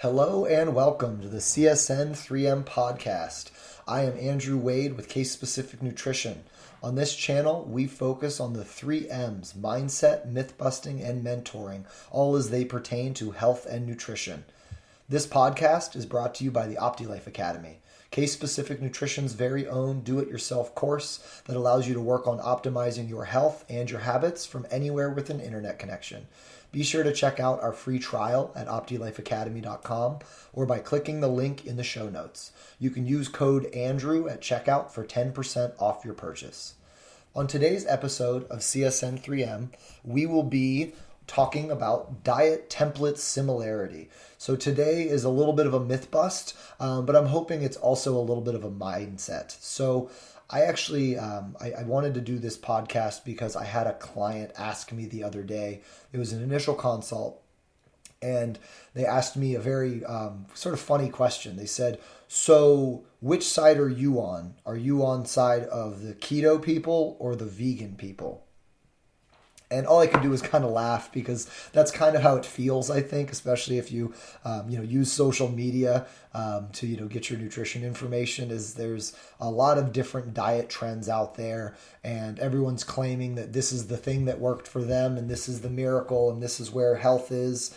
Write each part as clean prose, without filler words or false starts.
Hello and welcome to the CSN3M podcast. I am Andrew Wade with Case Specific Nutrition. On this channel, we focus on the 3M's: mindset, myth busting, and mentoring, all as they pertain to health and nutrition. This podcast is brought to you by the OptiLife Academy, Case Specific Nutrition's very own do-it-yourself course that allows you to work on optimizing your health and your habits from anywhere with an internet connection. Be sure to check out our free trial at OptiLifeAcademy.com or by clicking the link in the show notes. You can use code ANDREW at checkout for 10% off your purchase. On today's episode of CSN3M, we will be talking about diet template similarity. So today is a little bit of a myth bust, but I'm hoping it's also a little bit of a mindset. So I actually, I wanted to do this podcast because I had a client ask me the other day. It was an initial consult, and they asked me a very sort of funny question. They said, so which side are you on? Are you on side of the keto people or the vegan people? And all I could do was kind of laugh because that's kind of how it feels, I think, especially if you, use social media to, get your nutrition information. Is there's a lot of different diet trends out there, and everyone's claiming that this is the thing that worked for them, and this is the miracle, and this is where health is,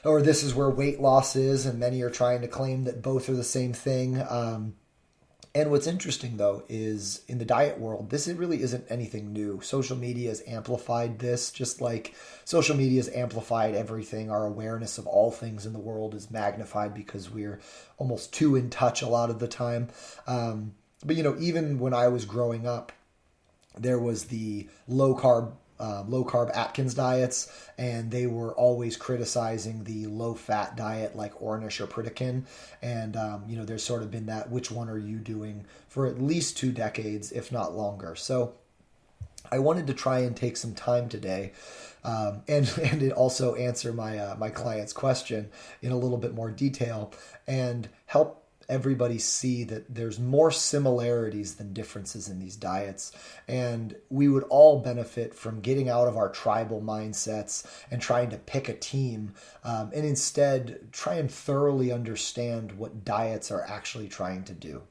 or this is where weight loss is, and many are trying to claim that both are the same thing. And what's interesting, though, is in the diet world, this really isn't anything new. Social media has amplified this, just like social media has amplified everything. Our awareness of all things in the world is magnified because we're almost too in touch a lot of the time. But even when I was growing up, there was the low carb Atkins diets, and they were always criticizing the low fat diet like Ornish or Pritikin. And, there's sort of been that, which one are you doing, for at least 2 decades, if not longer. So I wanted to try and take some time today and also answer my client's question in a little bit more detail and help everybody see that there's more similarities than differences in these diets. And we would all benefit from getting out of our tribal mindsets and trying to pick a team, and instead try and thoroughly understand what diets are actually trying to do.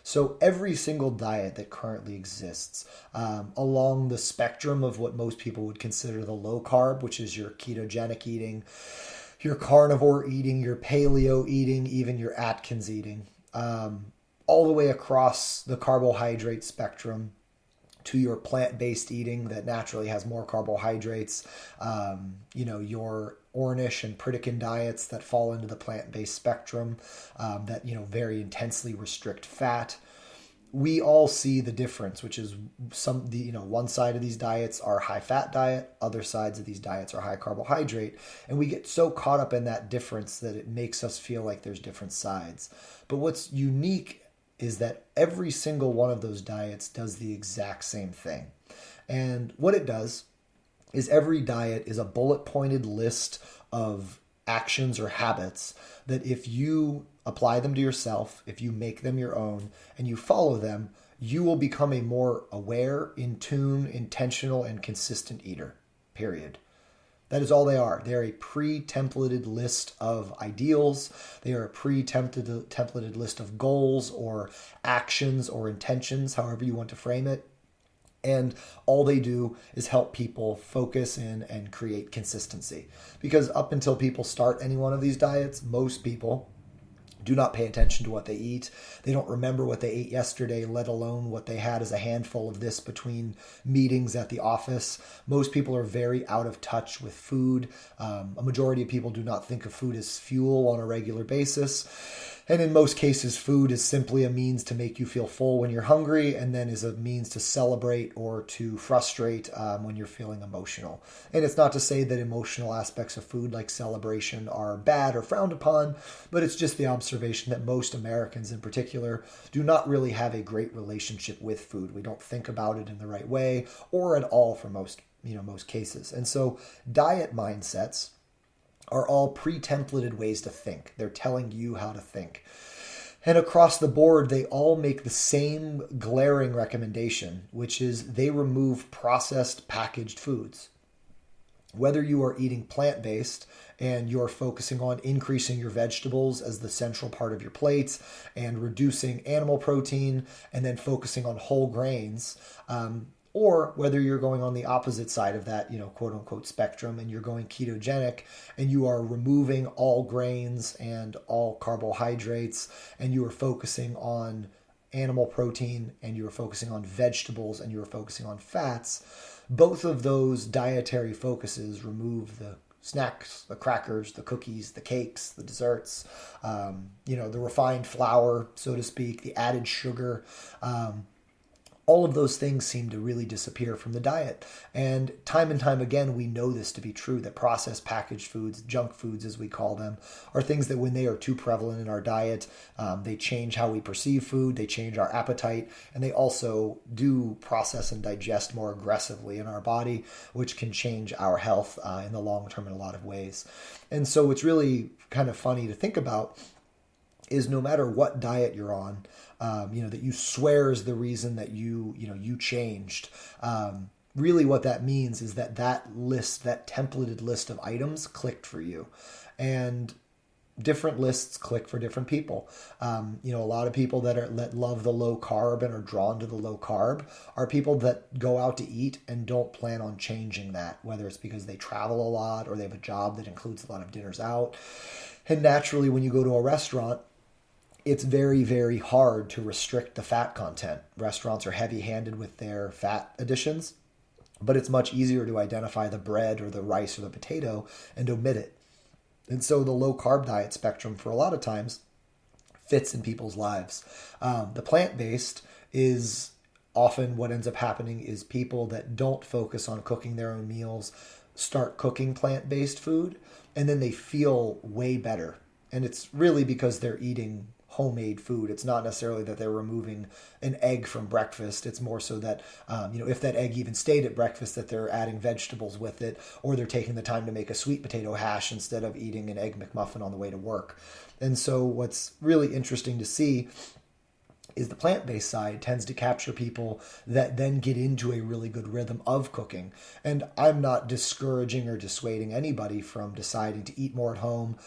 So every single diet that currently exists along the spectrum of what most people would consider the low carb, which is your ketogenic eating, your carnivore eating, your paleo eating, even your Atkins eating, all the way across the carbohydrate spectrum to your plant-based eating that naturally has more carbohydrates, your Ornish and Pritikin diets that fall into the plant-based spectrum, that, very intensely restrict fat. We all see the difference, which is one side of these diets are high fat diet, other sides of these diets are high carbohydrate. And we get so caught up in that difference that it makes us feel like there's different sides. But what's unique is that every single one of those diets does the exact same thing. And what it does is every diet is a bullet pointed list of actions or habits that if you apply them to yourself, if you make them your own and you follow them, you will become a more aware, in tune, intentional, and consistent eater, period. That is all they are. They're a pre-templated list of ideals. They are a pre-templated list of goals or actions or intentions, however you want to frame it. And all they do is help people focus in and create consistency. Because up until people start any one of these diets, most people do not pay attention to what they eat. They don't remember what they ate yesterday, let alone what they had as a handful of this between meetings at the office. Most people are very out of touch with food. A majority of people do not think of food as fuel on a regular basis. And in most cases, food is simply a means to make you feel full when you're hungry, and then is a means to celebrate or to frustrate when you're feeling emotional. And it's not to say that emotional aspects of food like celebration are bad or frowned upon, but it's just the observation that most Americans in particular do not really have a great relationship with food. We don't think about it in the right way or at all for most cases. And so diet mindsets are all pre-templated ways to think. They're telling you how to think. And across the board, they all make the same glaring recommendation, which is they remove processed packaged foods. Whether you are eating plant-based and you're focusing on increasing your vegetables as the central part of your plate and reducing animal protein and then focusing on whole grains, or whether you're going on the opposite side of that, quote unquote spectrum, and you're going ketogenic and you are removing all grains and all carbohydrates and you are focusing on animal protein and you are focusing on vegetables and you are focusing on fats, both of those dietary focuses remove the snacks, the crackers, the cookies, the cakes, the desserts, the refined flour, so to speak, the added sugar. All of those things seem to really disappear from the diet. And time again, we know this to be true, that processed packaged foods, junk foods as we call them, are things that when they are too prevalent in our diet, they change how we perceive food, they change our appetite, and they also do process and digest more aggressively in our body, which can change our health in the long term in a lot of ways. And so it's really kind of funny to think about is no matter what diet you're on, that you swear is the reason that you changed. Really what that means is that list, that templated list of items clicked for you. And different lists click for different people. A lot of people that love the low carb and are drawn to the low carb are people that go out to eat and don't plan on changing that, whether it's because they travel a lot or they have a job that includes a lot of dinners out. And naturally, when you go to a restaurant, it's very, very hard to restrict the fat content. Restaurants are heavy-handed with their fat additions, but it's much easier to identify the bread or the rice or the potato and omit it. And so the low-carb diet spectrum, for a lot of times, fits in people's lives. The plant-based is often what ends up happening is people that don't focus on cooking their own meals start cooking plant-based food, and then they feel way better. And it's really because they're eating homemade food. It's not necessarily that they're removing an egg from breakfast. It's more so that, if that egg even stayed at breakfast, that they're adding vegetables with it, or they're taking the time to make a sweet potato hash instead of eating an egg McMuffin on the way to work. And so what's really interesting to see is the plant-based side tends to capture people that then get into a really good rhythm of cooking. And I'm not discouraging or dissuading anybody from deciding to eat more at home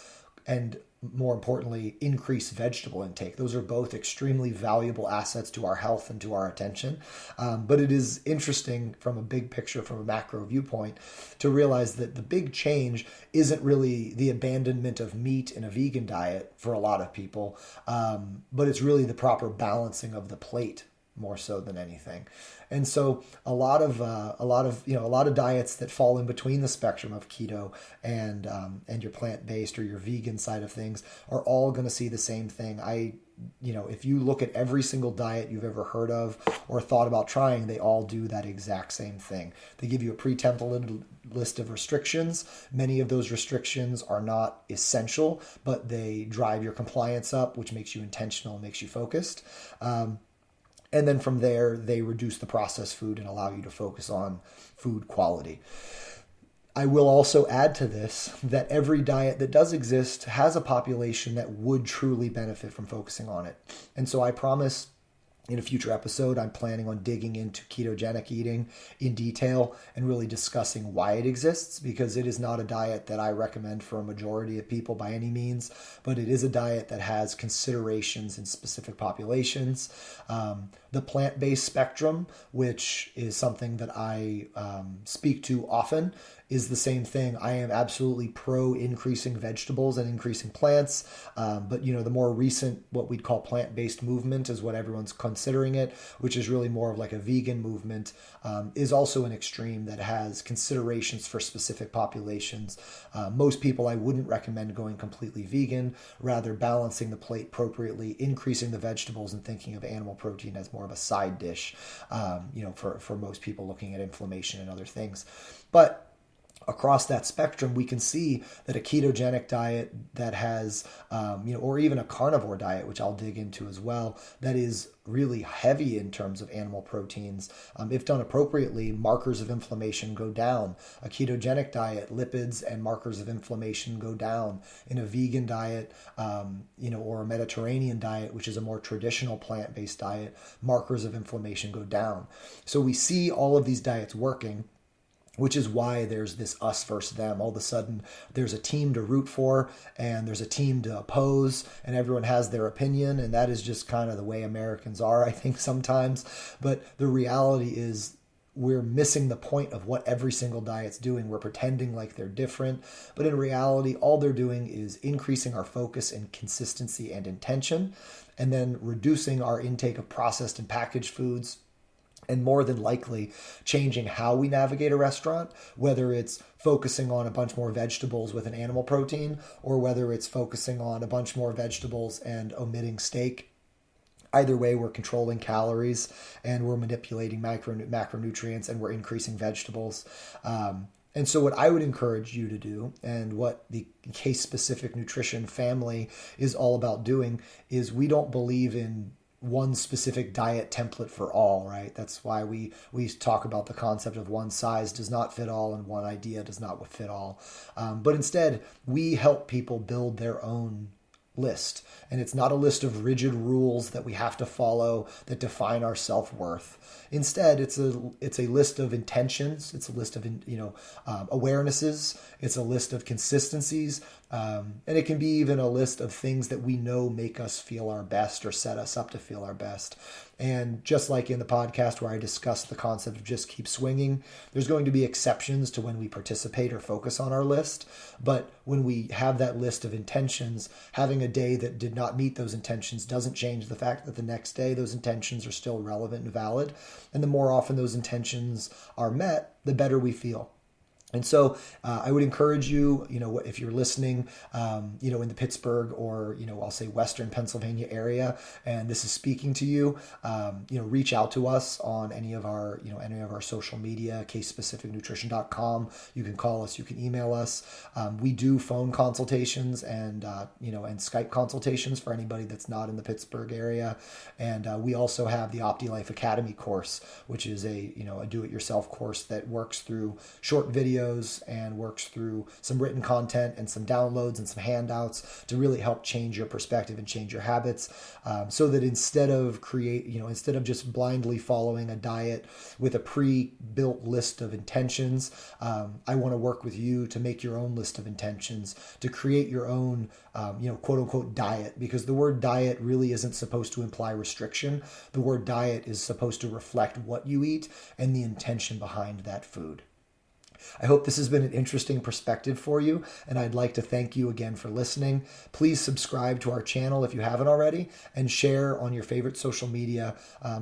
and, more importantly, increase vegetable intake. Those are both extremely valuable assets to our health and to our attention. But it is interesting from a big picture, from a macro viewpoint, to realize that the big change isn't really the abandonment of meat in a vegan diet for a lot of people, but it's really the proper balancing of the plate more so than anything. And so a lot of diets that fall in between the spectrum of keto and your plant-based or your vegan side of things are all going to see the same thing. If you look at every single diet you've ever heard of or thought about trying, they all do that exact same thing. They give you a pre-templated list of restrictions. Many of those restrictions are not essential, but they drive your compliance up, which makes you intentional, makes you focused. And then from there, they reduce the processed food and allow you to focus on food quality. I will also add to this that every diet that does exist has a population that would truly benefit from focusing on it. And so I promise in a future episode, I'm planning on digging into ketogenic eating in detail and really discussing why it exists, because it is not a diet that I recommend for a majority of people by any means, but it is a diet that has considerations in specific populations. The plant-based spectrum, which is something that I speak to often, is the same thing. I am absolutely pro increasing vegetables and increasing plants, but the more recent, what we'd call plant-based movement is what everyone's considering it, which is really more of like a vegan movement, is also an extreme that has considerations for specific populations. Most people I wouldn't recommend going completely vegan, rather balancing the plate appropriately, increasing the vegetables and thinking of animal protein as more of a side dish, for most people looking at inflammation and other things. But across that spectrum, we can see that a ketogenic diet that has, or even a carnivore diet, which I'll dig into as well, that is really heavy in terms of animal proteins. If done appropriately, markers of inflammation go down. A ketogenic diet, lipids and markers of inflammation go down. In a vegan diet, or a Mediterranean diet, which is a more traditional plant-based diet, markers of inflammation go down. So we see all of these diets working. which is why there's this us versus them. All of a sudden, there's a team to root for and there's a team to oppose, and everyone has their opinion. And that is just kind of the way Americans are, I think, sometimes. But the reality is we're missing the point of what every single diet's doing. We're pretending like they're different, but in reality, all they're doing is increasing our focus and consistency and intention, and then reducing our intake of processed and packaged foods, and more than likely changing how we navigate a restaurant, whether it's focusing on a bunch more vegetables with an animal protein, or whether it's focusing on a bunch more vegetables and omitting steak. Either way, we're controlling calories and we're manipulating macronutrients and we're increasing vegetables. And so what I would encourage you to do, and what the case-specific nutrition family is all about doing, is we don't believe in one specific diet template for all, right? That's why we talk about the concept of one size does not fit all and one idea does not fit all. But instead, we help people build their own list. And it's not a list of rigid rules that we have to follow that define our self-worth. Instead, it's a list of intentions. It's a list of awarenesses. It's a list of consistencies. And it can be even a list of things that we know make us feel our best or set us up to feel our best. And just like in the podcast where I discussed the concept of just keep swinging, there's going to be exceptions to when we participate or focus on our list. But when we have that list of intentions, having a day that did not meet those intentions doesn't change the fact that the next day those intentions are still relevant and valid. And the more often those intentions are met, the better we feel. And so I would encourage you, if you're listening, in the Pittsburgh or, I'll say Western Pennsylvania area, and this is speaking to you, reach out to us on any of our social media, casespecificnutrition.com. You can call us, you can email us. We do phone consultations and Skype consultations for anybody that's not in the Pittsburgh area. And we also have the OptiLife Academy course, which is a do-it-yourself course that works through short videos and works through some written content and some downloads and some handouts to really help change your perspective and change your habits, so that instead of just blindly following a diet with a pre-built list of intentions, I want to work with you to make your own list of intentions, to create your own quote unquote diet, because the word diet really isn't supposed to imply restriction. The word diet is supposed to reflect what you eat and the intention behind that food. I hope this has been an interesting perspective for you, and I'd like to thank you again for listening. Please subscribe to our channel if you haven't already, and share on your favorite social media.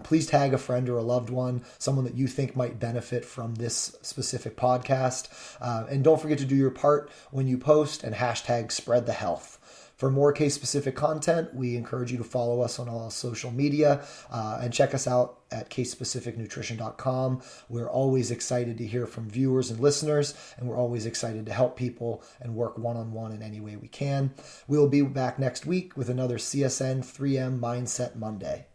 Please tag a friend or a loved one, someone that you think might benefit from this specific podcast. And don't forget to do your part when you post and hashtag spread the health. For more case-specific content, we encourage you to follow us on all social media and check us out at casespecificnutrition.com. We're always excited to hear from viewers and listeners, and we're always excited to help people and work one-on-one in any way we can. We'll be back next week with another CSN3M Mindset Monday.